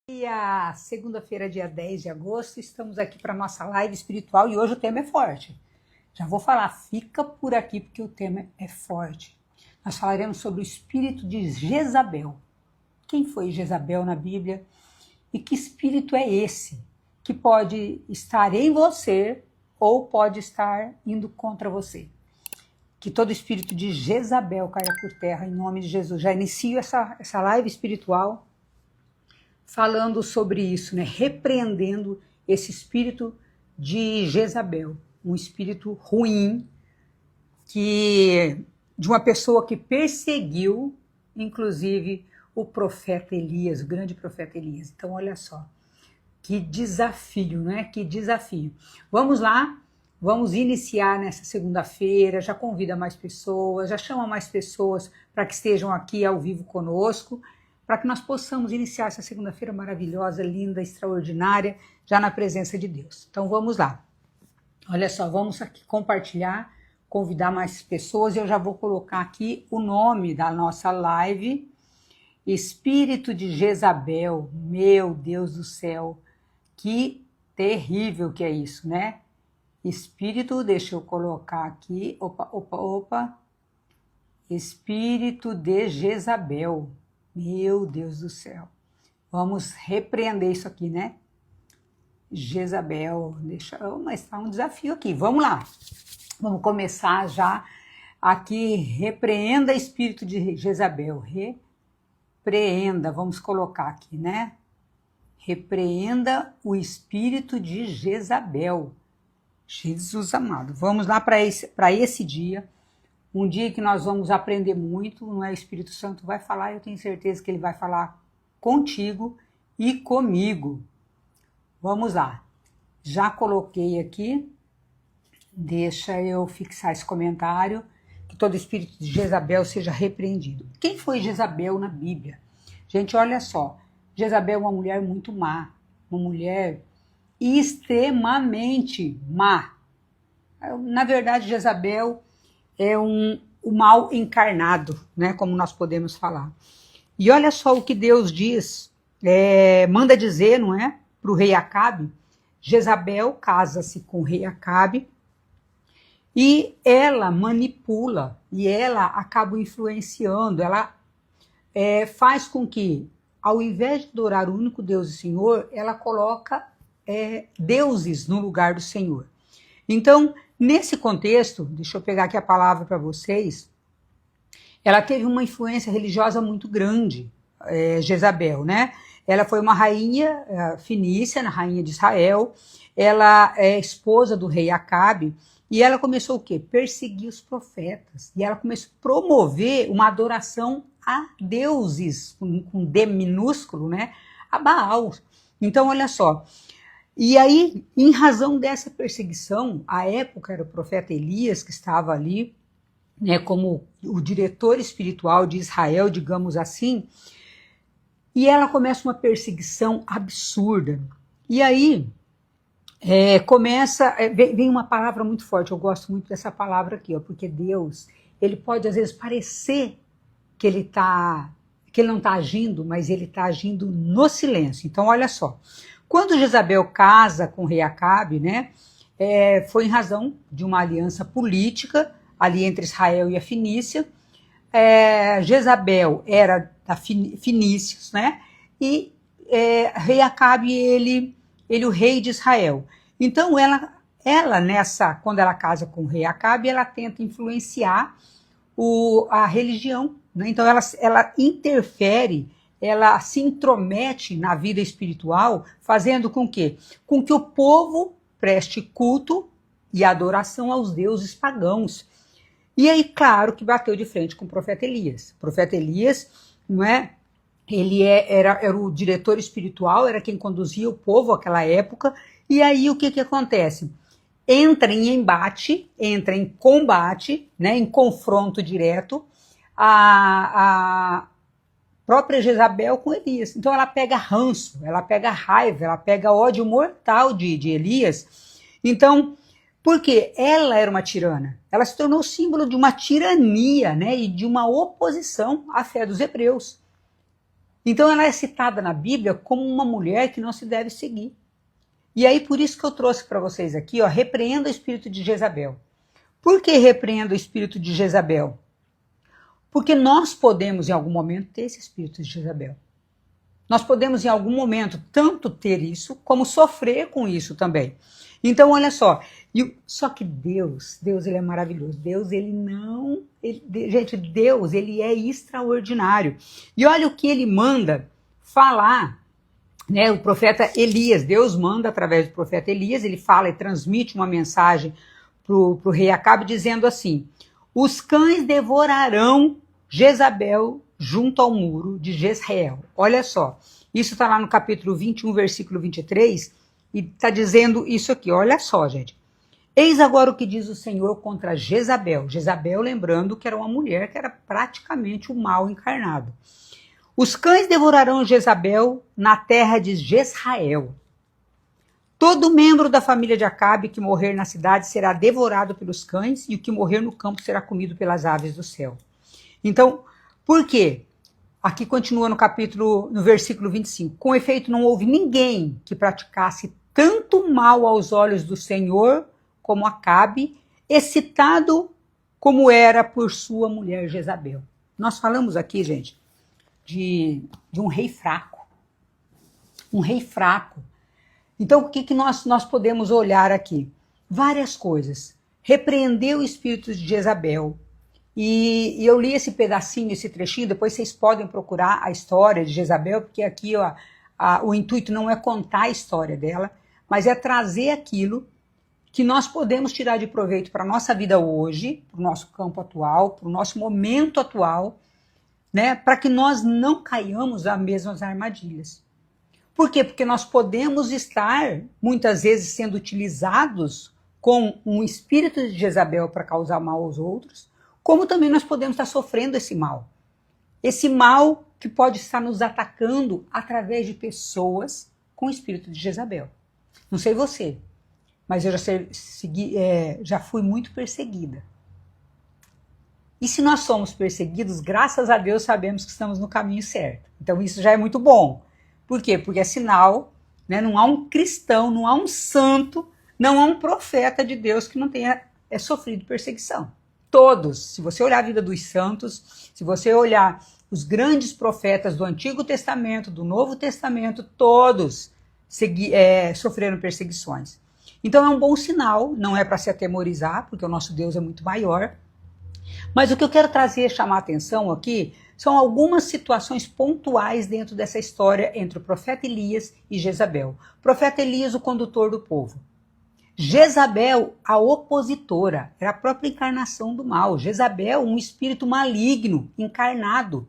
E a segunda-feira, dia 10 de agosto, estamos aqui para a nossa live espiritual e hoje o tema é forte. Já vou falar, fica por aqui porque o tema é forte. Nós falaremos sobre o espírito de Jezabel. Quem foi Jezabel na Bíblia? E que espírito é esse que pode estar em você ou pode estar indo contra você? Que todo espírito de Jezabel caia por terra em nome de Jesus. Já inicio essa live espiritual falando sobre isso, né? Repreendendo esse espírito de Jezabel, um espírito ruim de uma pessoa que perseguiu, inclusive, o profeta Elias, o grande profeta Elias. Então, olha só, que desafio, né? Que desafio. Vamos lá, vamos iniciar nessa segunda-feira, já convida mais pessoas, já chama mais pessoas para que estejam aqui ao vivo conosco, para que nós possamos iniciar essa segunda-feira maravilhosa, linda, extraordinária, já na presença de Deus. Então vamos lá. Olha só, vamos aqui compartilhar, convidar mais pessoas, e eu já vou colocar aqui o nome da nossa live, Espírito de Jezabel. Meu Deus do céu, que terrível que é isso, né? Espírito, deixa eu colocar aqui, opa, Espírito de Jezabel. Meu Deus do céu. Vamos repreender isso aqui, né? Jezabel, mas está um desafio aqui. Vamos lá. Vamos começar já aqui. Repreenda espírito de Jezabel. Repreenda, vamos colocar aqui, né? Repreenda o espírito de Jezabel. Jesus amado. Vamos lá para esse dia. Um dia que nós vamos aprender muito, não é? O Espírito Santo vai falar, eu tenho certeza que ele vai falar contigo e comigo. Vamos lá. Já coloquei aqui, deixa eu fixar esse comentário, que todo espírito de Jezabel seja repreendido. Quem foi Jezabel na Bíblia? Gente, olha só, Jezabel é uma mulher muito má, uma mulher extremamente má. Na verdade, Jezabel é o mal encarnado, né, como nós podemos falar. E olha só o que Deus diz, manda dizer, não é, para o rei Acabe. Jezabel casa-se com o rei Acabe e ela manipula, e ela acaba influenciando, ela faz com que, ao invés de adorar o único Deus e Senhor, ela coloca deuses no lugar do Senhor. Então, nesse contexto, deixa eu pegar aqui a palavra para vocês, ela teve uma influência religiosa muito grande, Jezabel, né? Ela foi uma rainha fenícia, rainha de Israel, ela é esposa do rei Acabe, e ela começou o quê? Perseguir os profetas, e ela começou a promover uma adoração a deuses, com D minúsculo, né? A Baal. Então, olha só, e aí, em razão dessa perseguição, à época era o profeta Elias que estava ali, né, como o diretor espiritual de Israel, digamos assim, e ela começa uma perseguição absurda. E aí, vem uma palavra muito forte, eu gosto muito dessa palavra aqui, ó, porque Deus, ele pode às vezes parecer que ele não está agindo, mas ele está agindo no silêncio. Então, olha só. Quando Jezabel casa com o rei Acabe, né, foi em razão de uma aliança política ali entre Israel e a Fenícia. Jezabel era da Fenícios, né, e rei Acabe, ele o rei de Israel. Então, quando ela casa com o rei Acabe, ela tenta influenciar a religião, né? Então, ela interfere, ela se intromete na vida espiritual, fazendo com que o povo preste culto e adoração aos deuses pagãos. E aí, claro, que bateu de frente com o profeta Elias. O profeta Elias, não é? Ele era o diretor espiritual, era quem conduzia o povo àquela época. E aí, o que acontece? Entra em embate, entra em combate, né, em confronto direto, a própria Jezabel com Elias. Então ela pega ranço, ela pega raiva, ela pega ódio mortal de Elias. Então, porque ela era uma tirana, ela se tornou símbolo de uma tirania, né, e de uma oposição à fé dos hebreus. Então ela é citada na Bíblia como uma mulher que não se deve seguir. E aí por isso que eu trouxe para vocês aqui, ó, repreenda o espírito de Jezabel. Por que repreenda o espírito de Jezabel? Porque nós podemos em algum momento ter esse espírito de Jezabel. Nós podemos em algum momento tanto ter isso, como sofrer com isso também. Então olha só, só que Deus ele é maravilhoso. Deus, gente, Deus, ele é extraordinário. E olha o que ele manda falar, né, o profeta Elias. Deus manda através do profeta Elias, ele fala e transmite uma mensagem para o rei Acabe dizendo assim: os cães devorarão Jezabel junto ao muro de Jezreel. Olha só, isso está lá no capítulo 21, versículo 23, e está dizendo isso aqui, olha só, gente. Eis agora o que diz o Senhor contra Jezabel. Jezabel, lembrando que era uma mulher que era praticamente o mal encarnado. Os cães devorarão Jezabel na terra de Jezreel. Todo membro da família de Acabe que morrer na cidade será devorado pelos cães, e o que morrer no campo será comido pelas aves do céu. Então, por quê? Aqui continua no versículo 25. Com efeito, não houve ninguém que praticasse tanto mal aos olhos do Senhor como Acabe, excitado como era por sua mulher Jezabel. Nós falamos aqui, gente, de um rei fraco. Um rei fraco. Então, o que nós podemos olhar aqui? Várias coisas. Repreender o espírito de Jezabel. E eu li esse pedacinho, esse trechinho, depois vocês podem procurar a história de Jezabel, porque aqui ó, o intuito não é contar a história dela, mas é trazer aquilo que nós podemos tirar de proveito para a nossa vida hoje, para o nosso campo atual, para o nosso momento atual, né, para que nós não caiamos nas mesmas armadilhas. Por quê? Porque nós podemos estar, muitas vezes, sendo utilizados com um espírito de Jezabel para causar mal aos outros, como também nós podemos estar sofrendo esse mal. Esse mal que pode estar nos atacando através de pessoas com o espírito de Jezabel. Não sei você, mas eu já fui muito perseguida. E se nós somos perseguidos, graças a Deus sabemos que estamos no caminho certo. Então isso já é muito bom. Por quê? Porque é sinal, né, não há um cristão, não há um santo, não há um profeta de Deus que não tenha sofrido perseguição. Todos, se você olhar a vida dos santos, se você olhar os grandes profetas do Antigo Testamento, do Novo Testamento, todos sofreram perseguições. Então é um bom sinal, não é para se atemorizar, porque o nosso Deus é muito maior. Mas o que eu quero trazer, chamar a atenção aqui, são algumas situações pontuais dentro dessa história entre o profeta Elias e Jezabel. O profeta Elias, o condutor do povo. Jezabel, a opositora, era a própria encarnação do mal. Jezabel, um espírito maligno, encarnado,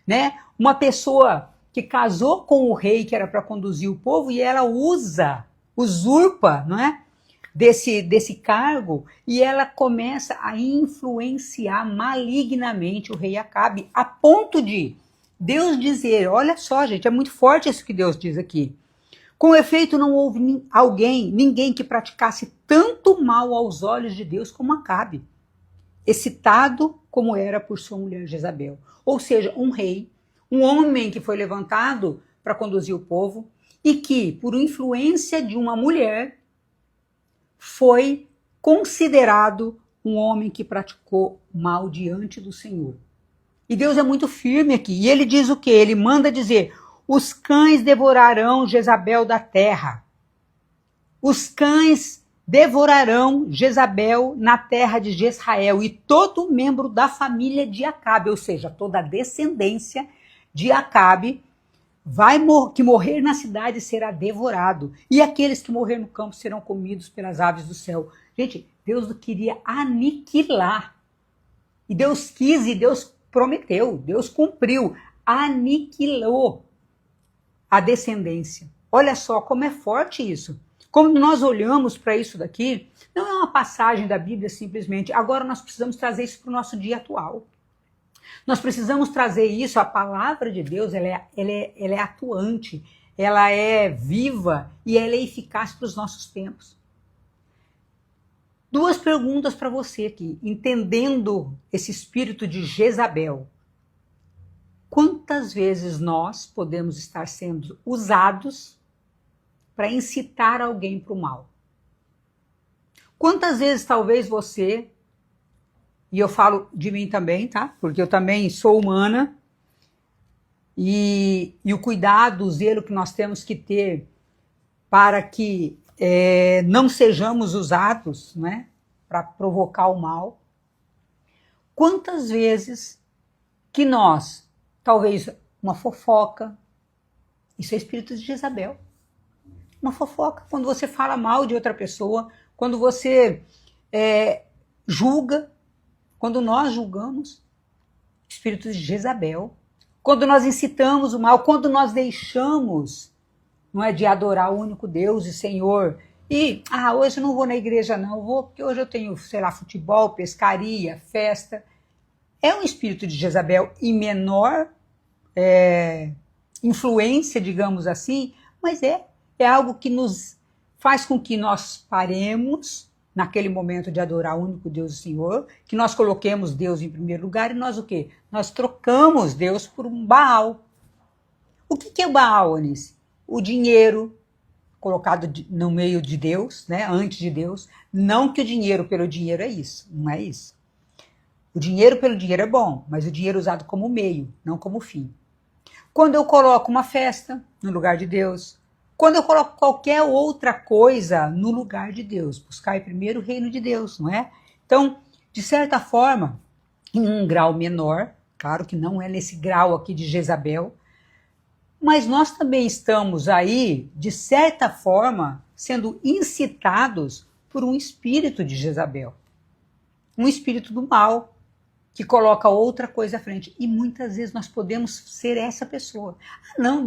né? Uma pessoa que casou com o rei que era para conduzir o povo e ela usurpa, não é? Desse cargo, e ela começa a influenciar malignamente o rei Acabe, a ponto de Deus dizer, olha só, gente, é muito forte isso que Deus diz aqui. Com efeito, não houve ninguém que praticasse tanto mal aos olhos de Deus como Acabe, excitado como era por sua mulher Jezabel. Ou seja, um rei, um homem que foi levantado para conduzir o povo e que, por influência de uma mulher, foi considerado um homem que praticou mal diante do Senhor. E Deus é muito firme aqui. E ele diz o quê? Ele manda dizer: os cães devorarão Jezabel da terra. Os cães devorarão Jezabel na terra de Jezreel, e todo membro da família de Acabe, ou seja, toda a descendência de Acabe, que morrer na cidade será devorado, e aqueles que morrer no campo serão comidos pelas aves do céu. Gente, Deus queria aniquilar. E Deus quis, e Deus prometeu, Deus cumpriu, aniquilou a descendência. Olha só como é forte isso. Como nós olhamos para isso daqui, não é uma passagem da Bíblia simplesmente. Agora nós precisamos trazer isso para o nosso dia atual. Nós precisamos trazer isso, a palavra de Deus, ela é atuante, ela é viva e ela é eficaz para os nossos tempos. Duas perguntas para você aqui, entendendo esse espírito de Jezabel. Quantas vezes nós podemos estar sendo usados para incitar alguém para o mal? Quantas vezes talvez você, e eu falo de mim também, tá? Porque eu também sou humana, e o cuidado, o zelo que nós temos que ter para que não sejamos usados, né, para provocar o mal. Quantas vezes que nós, talvez uma fofoca, isso é espírito de Jezabel, uma fofoca, quando você fala mal de outra pessoa, quando você julga, quando nós julgamos, espírito de Jezabel, quando nós incitamos o mal, quando nós deixamos, não é, de adorar o único Deus e Senhor, e, hoje eu não vou na igreja não, vou porque hoje eu tenho, sei lá, futebol, pescaria, festa. É um espírito de Jezabel em menor influência, digamos assim, mas é algo que nos faz com que nós paremos naquele momento de adorar o único Deus e Senhor, que nós coloquemos Deus em primeiro lugar e nós o quê? Nós trocamos Deus por um Baal. O que é o Baal, Anice? O dinheiro colocado no meio de Deus, né, antes de Deus. Não que o dinheiro pelo dinheiro é isso, não é isso. O dinheiro pelo dinheiro é bom, mas o dinheiro usado como meio, não como fim. Quando eu coloco uma festa no lugar de Deus, quando eu coloco qualquer outra coisa no lugar de Deus, buscar primeiro o reino de Deus, não é? Então, de certa forma, em um grau menor, claro que não é nesse grau aqui de Jezabel, mas nós também estamos aí, de certa forma, sendo incitados por um espírito de Jezabel, um espírito do mal, que coloca outra coisa à frente. E muitas vezes nós podemos ser essa pessoa. Não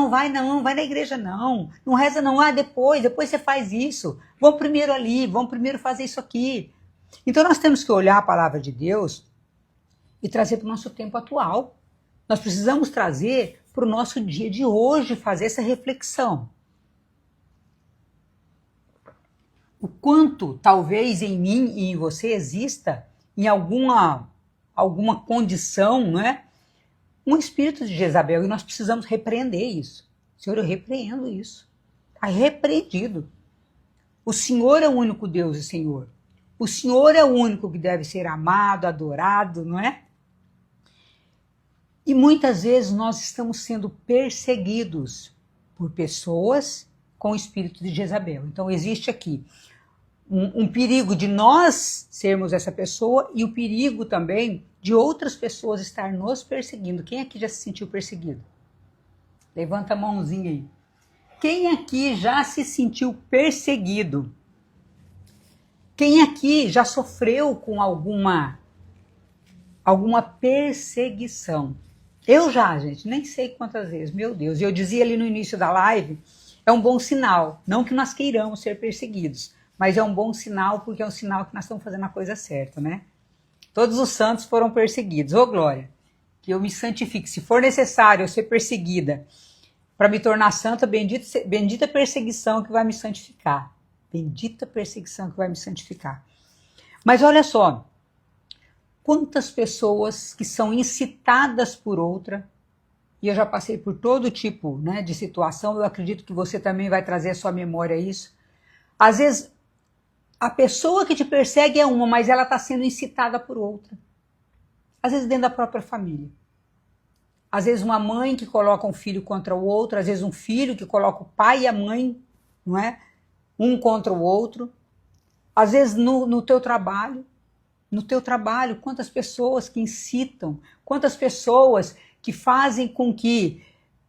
vai na igreja não reza não, depois você faz isso, vamos primeiro ali, vamos primeiro fazer isso aqui. Então nós temos que olhar a palavra de Deus e trazer para o nosso tempo atual. Nós precisamos trazer para o nosso dia de hoje, fazer essa reflexão. O quanto talvez em mim e em você exista, em alguma condição, não é? Um espírito de Jezabel, e nós precisamos repreender isso. Senhor, eu repreendo isso. Está repreendido. O Senhor é o único Deus e Senhor. O Senhor é o único que deve ser amado, adorado, não é? E muitas vezes nós estamos sendo perseguidos por pessoas com o espírito de Jezabel. Então existe aqui um perigo de nós sermos essa pessoa e o perigo também de outras pessoas estar nos perseguindo. Quem aqui já se sentiu perseguido? Levanta a mãozinha aí. Quem aqui já se sentiu perseguido? Quem aqui já sofreu com alguma perseguição? Eu já, gente, nem sei quantas vezes, meu Deus. E eu dizia ali no início da live, é um bom sinal, não que nós queiramos ser perseguidos, mas é um bom sinal porque é um sinal que nós estamos fazendo a coisa certa, né? Todos os santos foram perseguidos. Ô, glória, que eu me santifique. Se for necessário eu ser perseguida para me tornar santa, bendita perseguição que vai me santificar. Bendita perseguição que vai me santificar. Mas olha só, quantas pessoas que são incitadas por outra, e eu já passei por todo tipo, né, de situação, eu acredito que você também vai trazer à sua memória isso. Às vezes, a pessoa que te persegue é uma, mas ela está sendo incitada por outra. Às vezes dentro da própria família. Às vezes uma mãe que coloca um filho contra o outro, às vezes um filho que coloca o pai e a mãe, não é? Um contra o outro. Às vezes no teu trabalho. No teu trabalho, quantas pessoas que incitam, quantas pessoas que fazem com que,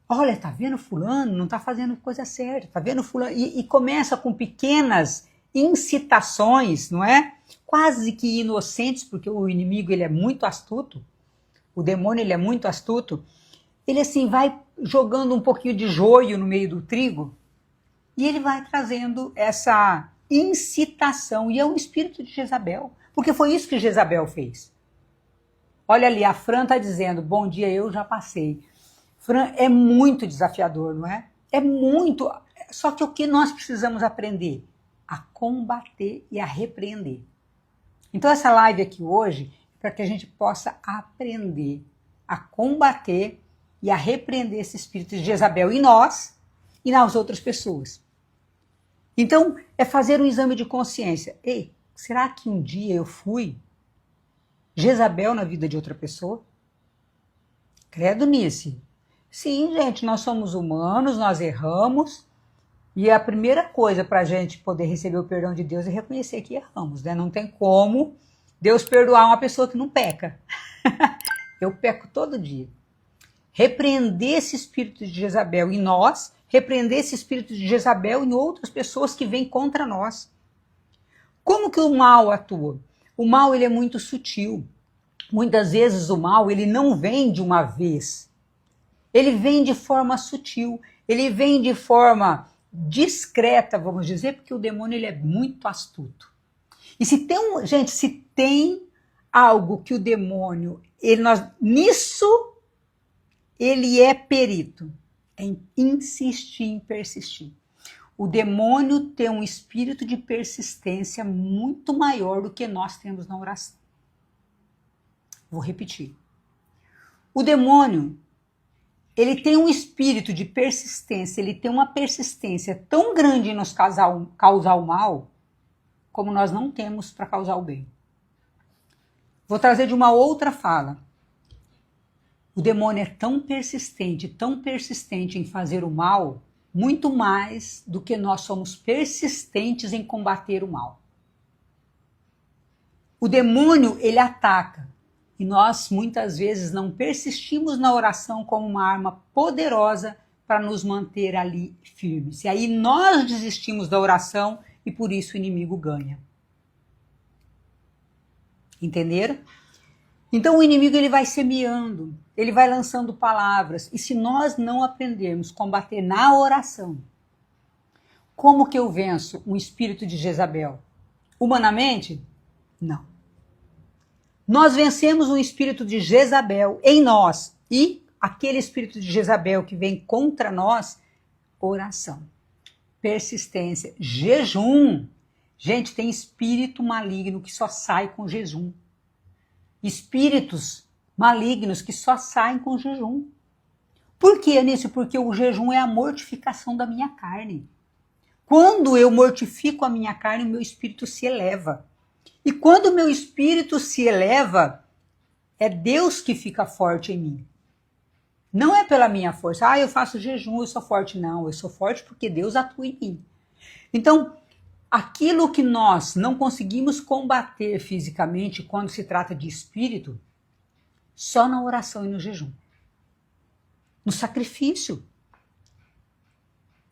olha, tá vendo fulano, não tá fazendo coisa certa, tá vendo fulano, e começa com pequenas incitações, não é? Quase que inocentes, porque o inimigo ele é muito astuto, o demônio ele é muito astuto, ele assim vai jogando um pouquinho de joio no meio do trigo e ele vai trazendo essa incitação, e é um espírito de Jezabel, porque foi isso que Jezabel fez. Olha ali, a Fran está dizendo, bom dia, eu já passei. Fran, é muito desafiador, não é? É muito, só que o que nós precisamos aprender? A combater e a repreender. Então essa live aqui hoje é para que a gente possa aprender a combater e a repreender esse espírito de Jezabel em nós e nas outras pessoas. Então, é fazer um exame de consciência. Ei, será que um dia eu fui Jezabel na vida de outra pessoa? Credo nisso. Sim, gente, nós somos humanos, nós erramos. E a primeira coisa para a gente poder receber o perdão de Deus é reconhecer que erramos, né? Não tem como Deus perdoar uma pessoa que não peca. Eu peco todo dia. Repreender esse espírito de Jezabel em nós, repreender esse espírito de Jezabel em outras pessoas que vêm contra nós. Como que o mal atua? O mal ele é muito sutil. Muitas vezes o mal ele não vem de uma vez. Ele vem de forma sutil. Ele vem de forma discreta, vamos dizer, porque o demônio ele é muito astuto. E se tem gente, se tem algo que o demônio, nisso ele é perito, em insistir, em persistir. O demônio tem um espírito de persistência muito maior do que nós temos na oração. Vou repetir. O demônio, ele tem um espírito de persistência, ele tem uma persistência tão grande em nos causar o mal, como nós não temos para causar o bem. Vou trazer de uma outra fala. O demônio é tão persistente em fazer o mal, muito mais do que nós somos persistentes em combater o mal. O demônio, ele ataca. E nós, muitas vezes, não persistimos na oração como uma arma poderosa para nos manter ali firmes. E aí nós desistimos da oração e por isso o inimigo ganha. Entenderam? Então o inimigo ele vai semeando, ele vai lançando palavras. E se nós não aprendermos a combater na oração, como que eu venço um espírito de Jezabel? Humanamente? Não. Nós vencemos um espírito de Jezabel em nós e aquele espírito de Jezabel que vem contra nós, oração, persistência, jejum. Gente, tem espírito maligno que só sai com jejum. Espíritos malignos que só saem com jejum. Por que, Anísio? Porque o jejum é a mortificação da minha carne. Quando eu mortifico a minha carne, o meu espírito se eleva. E quando o meu espírito se eleva, é Deus que fica forte em mim. Não é pela minha força. Ah, eu faço jejum, eu sou forte. Não, eu sou forte porque Deus atua em mim. Então, aquilo que nós não conseguimos combater fisicamente quando se trata de espírito, só na oração e no jejum. No sacrifício.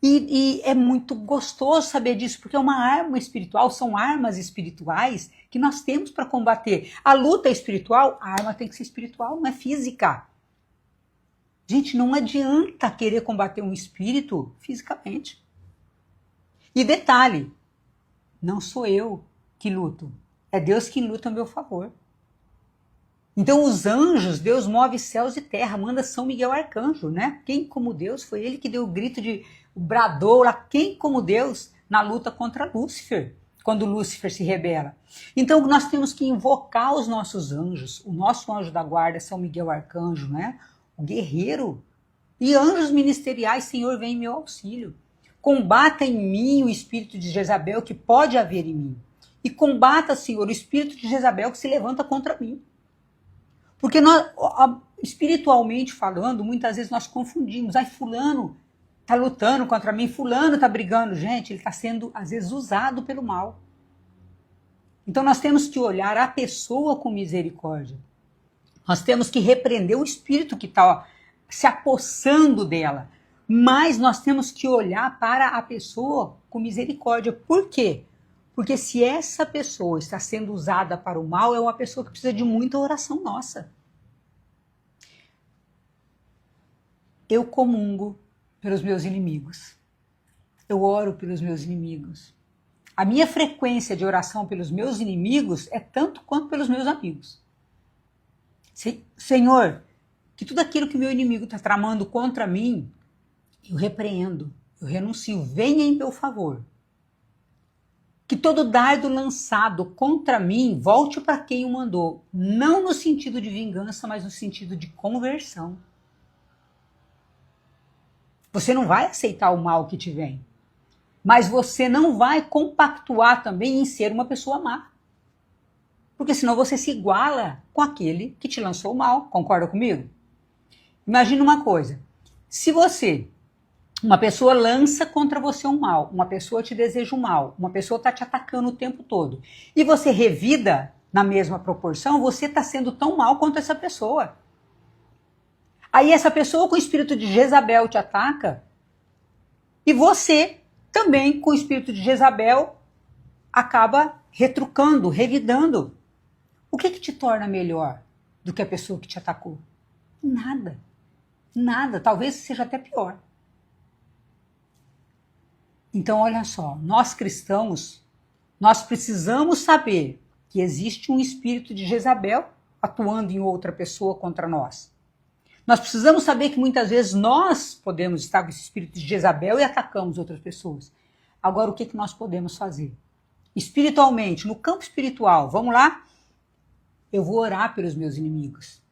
E é muito gostoso saber disso, porque é uma arma espiritual, são armas espirituais que nós temos para combater. A luta é espiritual, a arma tem que ser espiritual, não é física. Gente, não adianta querer combater um espírito fisicamente. E detalhe, não sou eu que luto, é Deus que luta a meu favor. Então os anjos, Deus move céus e terra, manda São Miguel Arcanjo, né? Quem como Deus? Foi ele que deu o grito o bradou lá, quem como Deus na luta contra Lúcifer, quando Lúcifer se rebela. Então nós temos que invocar os nossos anjos, o nosso anjo da guarda, São Miguel Arcanjo, né? O guerreiro. E anjos ministeriais, Senhor, vem em meu auxílio. Combata em mim o espírito de Jezabel que pode haver em mim. E combata, Senhor, o espírito de Jezabel que se levanta contra mim. Porque nós, espiritualmente falando, muitas vezes nós confundimos. Ai, fulano está lutando contra mim, fulano está brigando. Gente, ele está sendo, às vezes, usado pelo mal. Então nós temos que olhar a pessoa com misericórdia. Nós temos que repreender o espírito que está se apossando dela. Mas nós temos que olhar para a pessoa com misericórdia. Por quê? Porque se essa pessoa está sendo usada para o mal, é uma pessoa que precisa de muita oração nossa. Eu comungo pelos meus inimigos. Eu oro pelos meus inimigos. A minha frequência de oração pelos meus inimigos é tanto quanto pelos meus amigos. Senhor, que tudo aquilo que meu inimigo está tramando contra mim, eu repreendo, eu renuncio, venha em meu favor. que todo dardo lançado contra mim volte para quem o mandou, não no sentido de vingança, mas no sentido de conversão. Você não vai aceitar o mal que te vem, mas você não vai compactuar também em ser uma pessoa má. Porque senão você se iguala com aquele que te lançou o mal. Concorda comigo? Imagina uma coisa. Se uma pessoa lança contra você um mal, uma pessoa te deseja um mal, uma pessoa está te atacando o tempo todo, e você revida na mesma proporção, você está sendo tão mal quanto essa pessoa. Aí essa pessoa com o espírito de Jezabel te ataca, e você também com o espírito de Jezabel acaba retrucando, revidando. O que te torna melhor do que a pessoa que te atacou? Nada. Nada. Talvez seja até pior. Então, olha só. Nós cristãos, nós precisamos saber que existe um espírito de Jezabel atuando em outra pessoa contra nós. Nós precisamos saber que muitas vezes nós podemos estar com esse espírito de Jezabel e atacamos outras pessoas. Agora, o que nós podemos fazer? Espiritualmente, no campo espiritual, vamos lá? Eu vou orar pelos meus inimigos.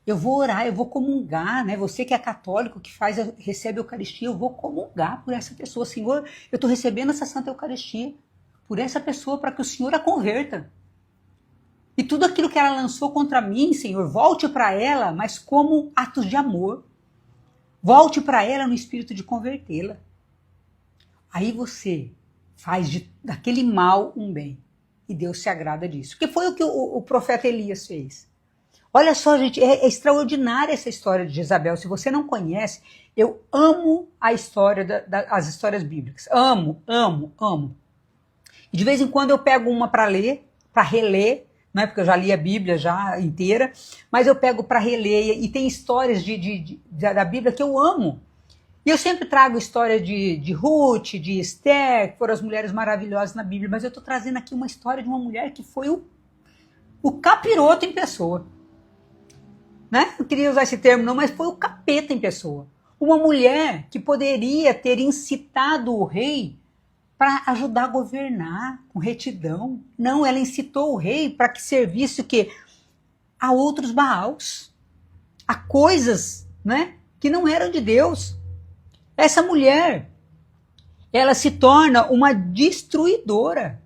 Eu vou orar, eu vou comungar, né? Você que é católico, que recebe a Eucaristia, eu vou comungar por essa pessoa. Senhor, eu estou recebendo essa Santa Eucaristia por essa pessoa para que o Senhor a converta. E tudo aquilo que ela lançou contra mim, Senhor, volte para ela, mas como atos de amor. Volte para ela no espírito de convertê-la. Aí você faz daquele mal um bem. E Deus se agrada disso. Que foi o que o profeta Elias fez. Olha só, gente, é extraordinária essa história de Jezabel. Se você não conhece, eu amo a história, as histórias bíblicas. Amo, amo, amo. E de vez em quando eu pego uma para ler, para reler, não é porque eu já li a Bíblia já inteira, mas eu pego para reler. E tem histórias da Bíblia que eu amo. E eu sempre trago história de Ruth, de Esther, que foram as mulheres maravilhosas na Bíblia, mas eu estou trazendo aqui uma história de uma mulher que foi o capiroto em pessoa. Né? Não queria usar esse termo não, mas foi o capeta em pessoa. Uma mulher que poderia ter incitado o rei para ajudar a governar com retidão. Não, ela incitou o rei para que servisse o quê? A outros Baals, a coisas, né, que não eram de Deus. Essa mulher, ela se torna uma destruidora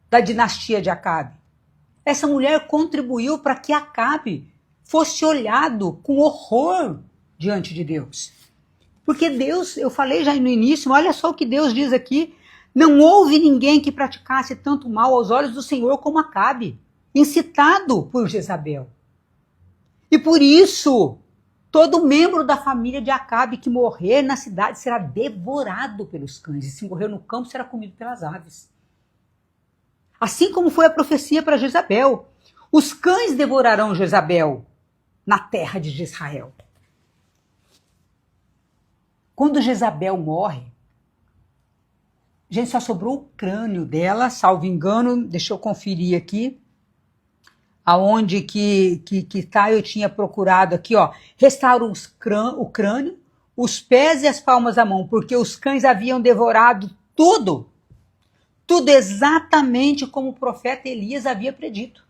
da dinastia de Acabe. Essa mulher contribuiu para que Acabe fosse olhado com horror diante de Deus. Porque Deus, eu falei já no início, olha só o que Deus diz aqui, não houve ninguém que praticasse tanto mal aos olhos do Senhor como Acabe, incitado por Jezabel. E por isso, todo membro da família de Acabe que morrer na cidade será devorado pelos cães, e se morrer no campo será comido pelas aves. Assim como foi a profecia para Jezabel. Os cães devorarão Jezabel na terra de Israel. Quando Jezabel morre, gente, só sobrou o crânio dela, salvo engano, deixa eu conferir aqui, aonde que tá, eu tinha procurado aqui, ó, restaura o crânio, os pés e as palmas da mão, porque os cães haviam devorado tudo exatamente como o profeta Elias havia predito.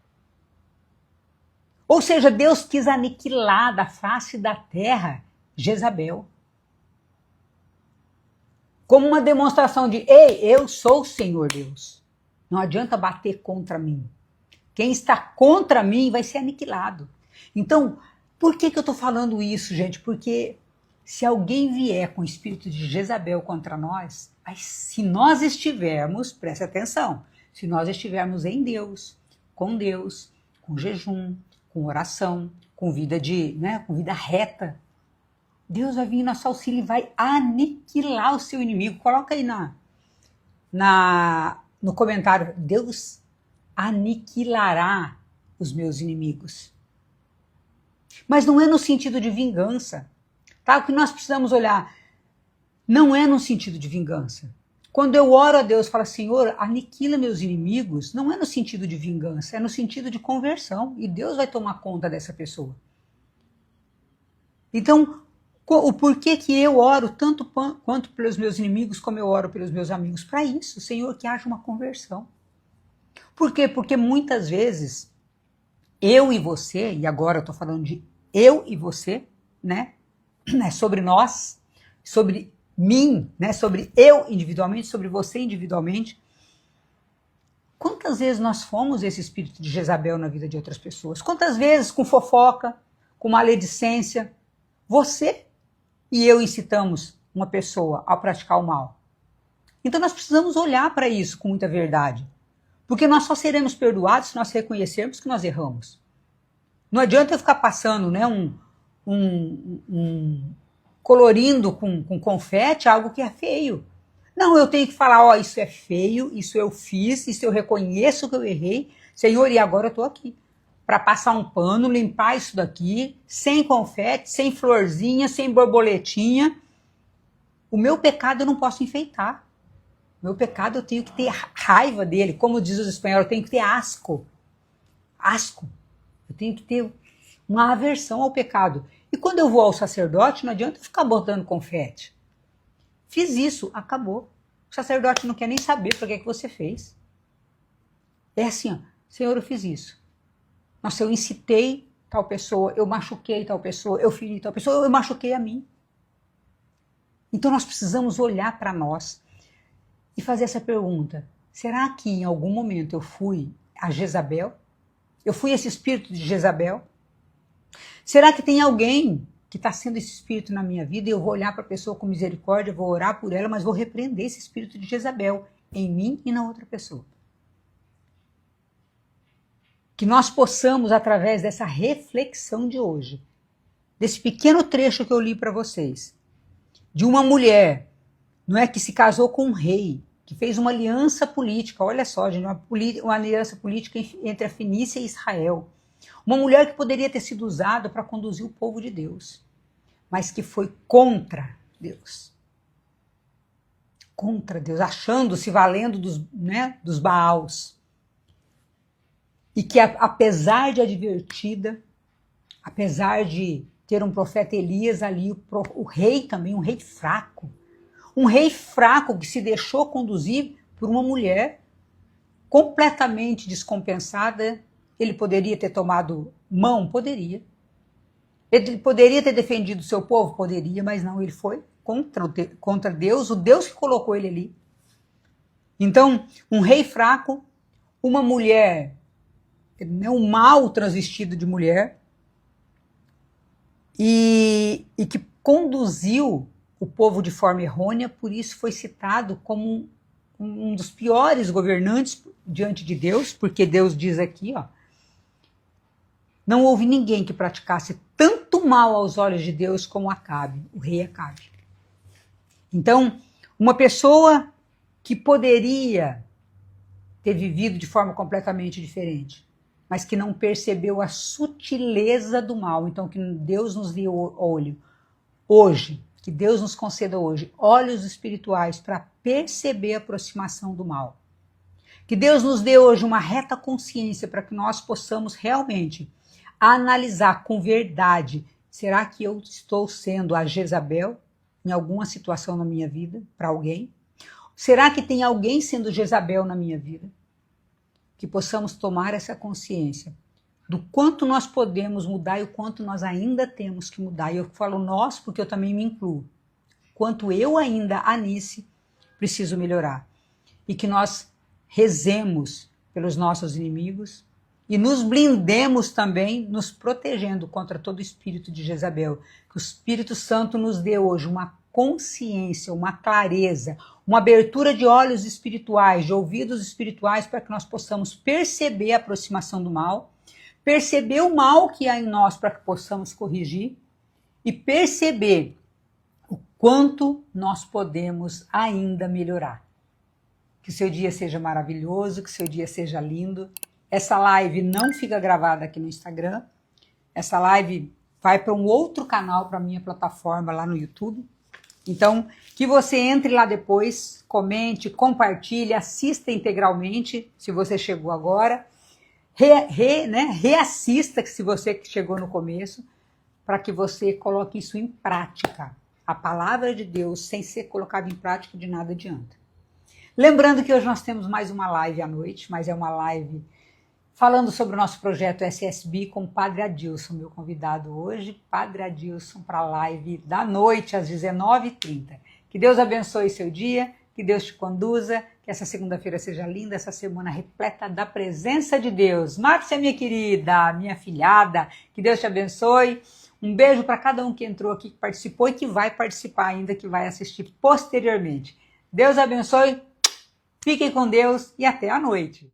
Ou seja, Deus quis aniquilar da face da terra Jezabel. Como uma demonstração de, ei, eu sou o Senhor Deus. Não adianta bater contra mim. Quem está contra mim vai ser aniquilado. Então, por que eu estou falando isso, gente? Porque se alguém vier com o espírito de Jezabel contra nós, se nós estivermos, preste atenção, se nós estivermos em Deus, com jejum, com oração, com vida com vida reta, Deus vai vir em nosso auxílio e vai aniquilar o seu inimigo. Coloca aí no comentário, Deus aniquilará os meus inimigos. Mas não é no sentido de vingança. Tá? O que nós precisamos olhar não é no sentido de vingança. Quando eu oro a Deus e falo, Senhor, aniquila meus inimigos, não é no sentido de vingança, é no sentido de conversão. E Deus vai tomar conta dessa pessoa. Então, O porquê que eu oro tanto quanto pelos meus inimigos, como eu oro pelos meus amigos? Para isso, Senhor, que haja uma conversão. Por quê? Porque muitas vezes, eu e você, e agora eu estou falando de eu e você, né? Sobre nós, sobre mim, né? Sobre eu individualmente, sobre você individualmente. Quantas vezes nós fomos esse espírito de Jezabel na vida de outras pessoas? Quantas vezes com fofoca, com maledicência, você e eu incitamos uma pessoa a praticar o mal? Então nós precisamos olhar para isso com muita verdade. Porque nós só seremos perdoados se nós reconhecermos que nós erramos. Não adianta eu ficar passando, né, colorindo com confete algo que é feio. Não, eu tenho que falar, ó, isso é feio, isso eu fiz, isso eu reconheço que eu errei. Senhor, e agora eu estou aqui para passar um pano, limpar isso daqui, sem confete, sem florzinha, sem borboletinha. O meu pecado eu não posso enfeitar. O meu pecado eu tenho que ter raiva dele. Como diz os espanhóis, eu tenho que ter asco. Asco. Eu tenho que ter uma aversão ao pecado. E quando eu vou ao sacerdote, não adianta eu ficar botando confete. Fiz isso, acabou. O sacerdote não quer nem saber por que você fez. É assim, ó, Senhor, eu fiz isso. Nossa, eu incitei tal pessoa, eu machuquei tal pessoa, eu feri tal pessoa, eu machuquei a mim. Então nós precisamos olhar para nós e fazer essa pergunta. Será que em algum momento eu fui a Jezabel? Eu fui esse espírito de Jezabel? Será que tem alguém que está sendo esse espírito na minha vida e eu vou olhar para a pessoa com misericórdia, vou orar por ela, mas vou repreender esse espírito de Jezabel em mim e na outra pessoa? Que nós possamos, através dessa reflexão de hoje, desse pequeno trecho que eu li para vocês, de uma mulher, não é, que se casou com um rei, que fez uma aliança política, olha só, gente, uma aliança política entre a Fenícia e Israel. Uma mulher que poderia ter sido usada para conduzir o povo de Deus, mas que foi contra Deus. Contra Deus, achando-se valendo dos Baals. E que apesar de advertida, apesar de ter um profeta Elias ali, o rei também, um rei fraco que se deixou conduzir por uma mulher completamente descompensada. Ele poderia ter tomado mão? Poderia. Ele poderia ter defendido o seu povo? Poderia, mas não, ele foi contra Deus, o Deus que colocou ele ali. Então, um rei fraco, uma mulher, um mal transvestido de mulher, e que conduziu o povo de forma errônea, por isso foi citado como um dos piores governantes diante de Deus, porque Deus diz aqui, ó, não houve ninguém que praticasse tanto mal aos olhos de Deus como Acabe, o rei Acabe. Então, uma pessoa que poderia ter vivido de forma completamente diferente, mas que não percebeu a sutileza do mal. Então, que Deus nos dê olho hoje, que Deus nos conceda hoje olhos espirituais para perceber a aproximação do mal. Que Deus nos dê hoje uma reta consciência para que nós possamos realmente analisar com verdade, será que eu estou sendo a Jezabel em alguma situação na minha vida, para alguém? Será que tem alguém sendo Jezabel na minha vida? Que possamos tomar essa consciência do quanto nós podemos mudar e o quanto nós ainda temos que mudar. E eu falo nós porque eu também me incluo. Quanto eu ainda, Anice, preciso melhorar. E que nós rezemos pelos nossos inimigos e nos blindemos também, nos protegendo contra todo espírito de Jezabel. Que o Espírito Santo nos dê hoje uma consciência, uma clareza, uma abertura de olhos espirituais, de ouvidos espirituais, para que nós possamos perceber a aproximação do mal, perceber o mal que há em nós para que possamos corrigir e perceber o quanto nós podemos ainda melhorar. Que o seu dia seja maravilhoso, que o seu dia seja lindo. Essa live não fica gravada aqui no Instagram. Essa live vai para um outro canal, para a minha plataforma lá no YouTube. Então, que você entre lá depois, comente, compartilhe, assista integralmente, se você chegou agora. Reassista, se você que chegou no começo, para que você coloque isso em prática. A palavra de Deus, sem ser colocada em prática, de nada adianta. Lembrando que hoje nós temos mais uma live à noite, mas é uma live falando sobre o nosso projeto SSB com o Padre Adilson, meu convidado hoje, Padre Adilson, para a live da noite, às 19h30. Que Deus abençoe seu dia, que Deus te conduza, que essa segunda-feira seja linda, essa semana repleta da presença de Deus. Márcia, minha querida, minha filhada, que Deus te abençoe. Um beijo para cada um que entrou aqui, que participou e que vai participar ainda, que vai assistir posteriormente. Deus abençoe, fiquem com Deus e até a noite.